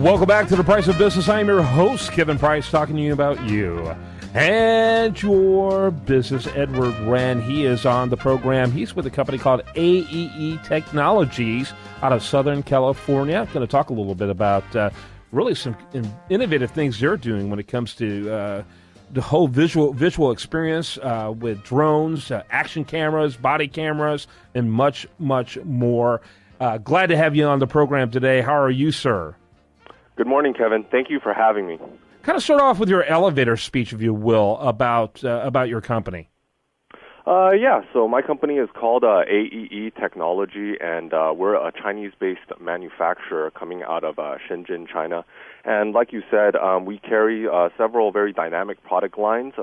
Welcome back to The Price of Business. I'm your host, Kevin Price, talking to you about you and your business. Edward Wren, he is on the program. He's with a company called AEE Technologies out of Southern California. I'm going to talk a little bit about really some innovative things they're doing when it comes to the whole visual experience with drones, action cameras, body cameras, and much, much more. Glad to have you on the program today. How are you, sir? Good morning, Kevin. Thank you for having me. Kind of start off with your elevator speech, if you will, about your company. So my company is called AEE Technology, and we're a Chinese-based manufacturer coming out of Shenzhen, China. And like you said, we carry several very dynamic product lines,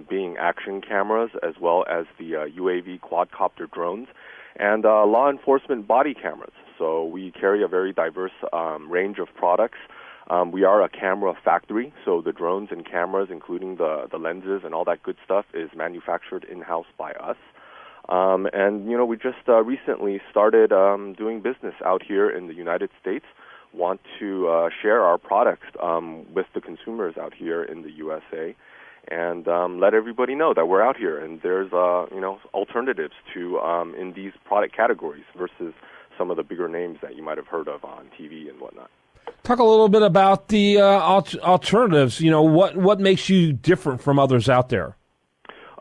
being action cameras as well as the UAV quadcopter drones and law enforcement body cameras. So we carry a very diverse range of products. We are a camera factory, so the drones and cameras, including the lenses and all that good stuff, is manufactured in-house by us. We just recently started doing business out here in the United States, want to share our products with the consumers out here in the USA, and let everybody know that we're out here and there's alternatives to in these product categories versus some of the bigger names that you might have heard of on TV and whatnot. Talk a little bit about the alternatives. What makes you different from others out there?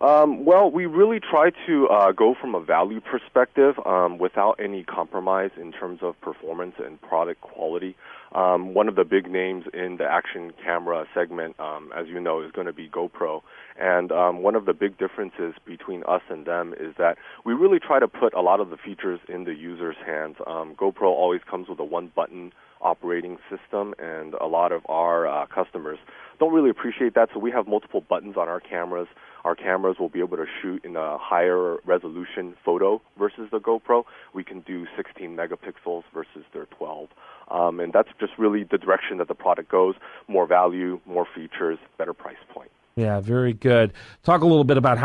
We really try to go from a value perspective without any compromise in terms of performance and product quality. One of the big names in the action camera segment, as you know, is going to be GoPro. And one of the big differences between us and them is that we really try to put a lot of the features in the user's hands. GoPro always comes with a one-button operating system, and a lot of our customers don't really appreciate that, so we have multiple buttons on our cameras. Our cameras will be able to shoot in a higher resolution photo versus the GoPro. We can do 16 megapixels versus their 12. And that's just really the direction that the product goes: more value, more features, better price point. Yeah, very good. Talk a little bit about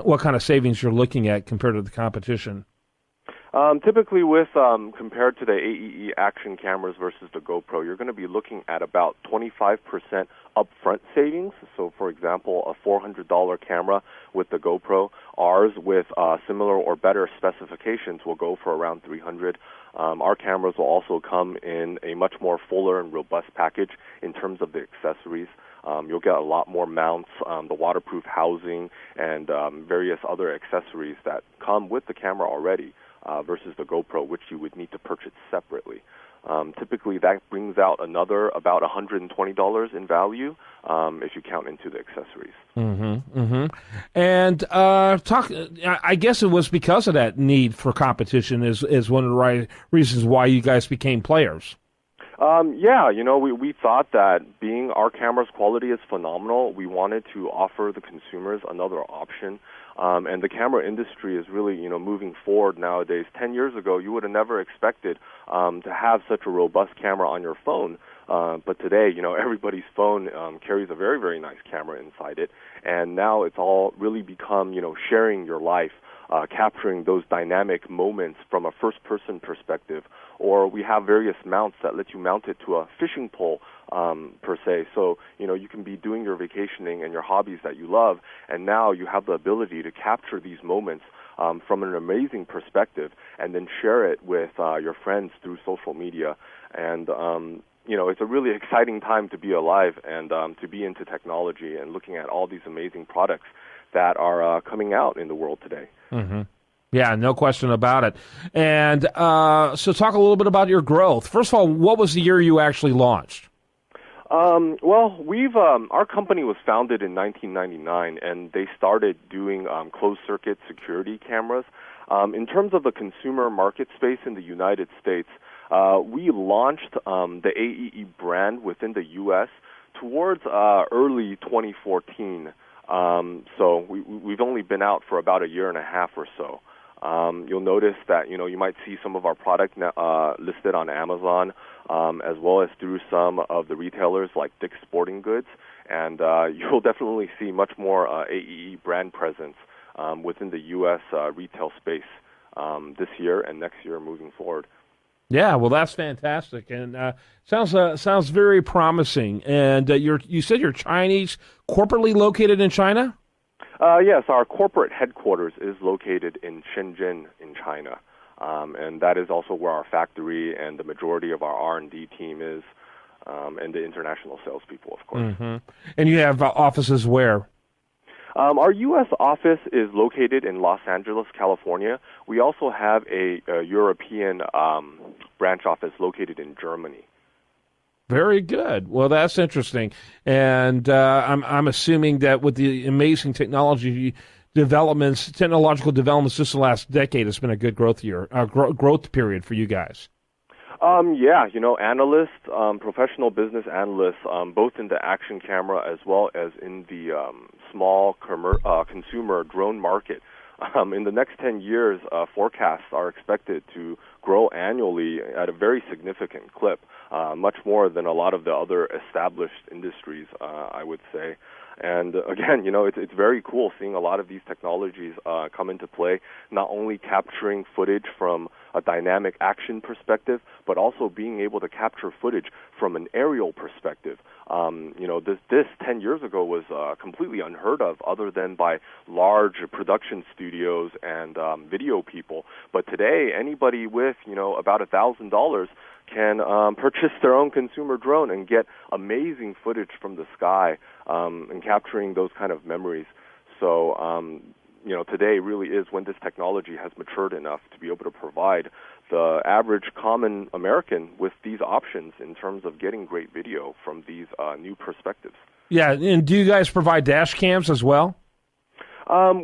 what kind of savings you're looking at compared to the competition. Typically compared to the AEE action cameras versus the GoPro, you're going to be looking at about 25% upfront savings. So, for example, a $400 camera with the GoPro, ours with similar or better specifications will go for around $300. Our cameras will also come in a much more fuller and robust package in terms of the accessories. You'll get a lot more mounts, the waterproof housing, and various other accessories that come with the camera already. Versus the GoPro, which you would need to purchase separately. Typically, that brings out another about $120 in value if you count into the accessories. Mm-hmm, mm-hmm. And I guess it was because of that need for competition is one of the right reasons why you guys became players. We thought that being our camera's quality is phenomenal, we wanted to offer the consumers another option. And the camera industry is really, moving forward nowadays. 10 years ago, you would have never expected to have such a robust camera on your phone. But today, everybody's phone carries a very, very nice camera inside it. And now it's all really become, sharing your life, capturing those dynamic moments from a first-person perspective. Or we have various mounts that let you mount it to a fishing pole, per se. So, you can be doing your vacationing and your hobbies that you love, and now you have the ability to capture these moments from an amazing perspective and then share it with your friends through social media. And, it's a really exciting time to be alive and to be into technology and looking at all these amazing products that are coming out in the world today. Mm-hmm. Yeah, no question about it. And so talk a little bit about your growth. First of all, what was the year you actually launched? Our company was founded in 1999, and they started doing closed-circuit security cameras. In terms of the consumer market space in the United States, we launched the AEE brand within the U.S. towards early 2014. So we've only been out for about a year and a half or so. You'll notice that, you might see some of our product listed on Amazon, as well as through some of the retailers like Dick's Sporting Goods. And you'll definitely see much more AEE brand presence within the U.S. retail space this year and next year moving forward. Yeah, well, that's fantastic, and sounds very promising. And you said you're Chinese, corporately located in China? Yes, our corporate headquarters is located in Shenzhen in China, and that is also where our factory and the majority of our R&D team is, and the international salespeople, of course. Mm-hmm. And you have offices where? Our U.S. office is located in Los Angeles, California. We also have a European branch office located in Germany. Very good. Well, that's interesting, and I'm assuming that with the amazing technological developments just the last decade, it's been a good growth growth period for you guys. Yeah, analysts, professional business analysts, both in the action camera as well as in the small consumer drone market. In the next 10 years, forecasts are expected to grow annually at a very significant clip, much more than a lot of the other established industries, I would say. And again, it's very cool seeing a lot of these technologies come into play, not only capturing footage from a dynamic action perspective, but also being able to capture footage from an aerial perspective. This 10 years ago was completely unheard of, other than by large production studios and video people. But today, anybody with about $1,000 can purchase their own consumer drone and get amazing footage from the sky and capturing those kind of memories. So, today really is when this technology has matured enough to be able to provide the average common American with these options in terms of getting great video from these new perspectives. Yeah, and do you guys provide dash cams as well?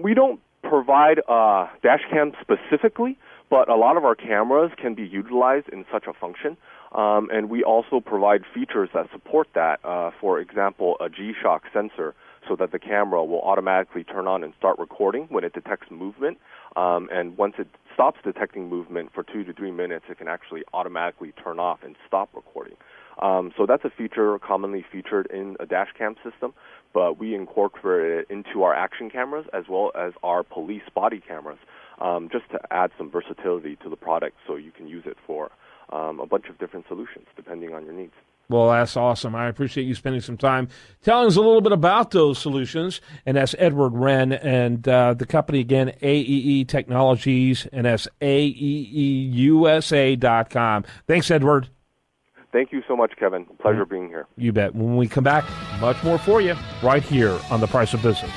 We don't provide dash cams specifically, but a lot of our cameras can be utilized in such a function. And we also provide features that support that. For example, a G-Shock sensor, so that the camera will automatically turn on and start recording when it detects movement. And once it stops detecting movement for 2 to 3 minutes, it can actually automatically turn off and stop recording. So that's a feature commonly featured in a dash cam system, but we incorporate it into our action cameras as well as our police body cameras, just to add some versatility to the product so you can use it for a bunch of different solutions depending on your needs. Well, that's awesome. I appreciate you spending some time telling us a little bit about those solutions. And that's Edward Wren, and the company, again, AEE Technologies, and that's AEEUSA.com. Thanks, Edward. Thank you so much, Kevin. Pleasure being here. You bet. When we come back, much more for you right here on The Price of Business.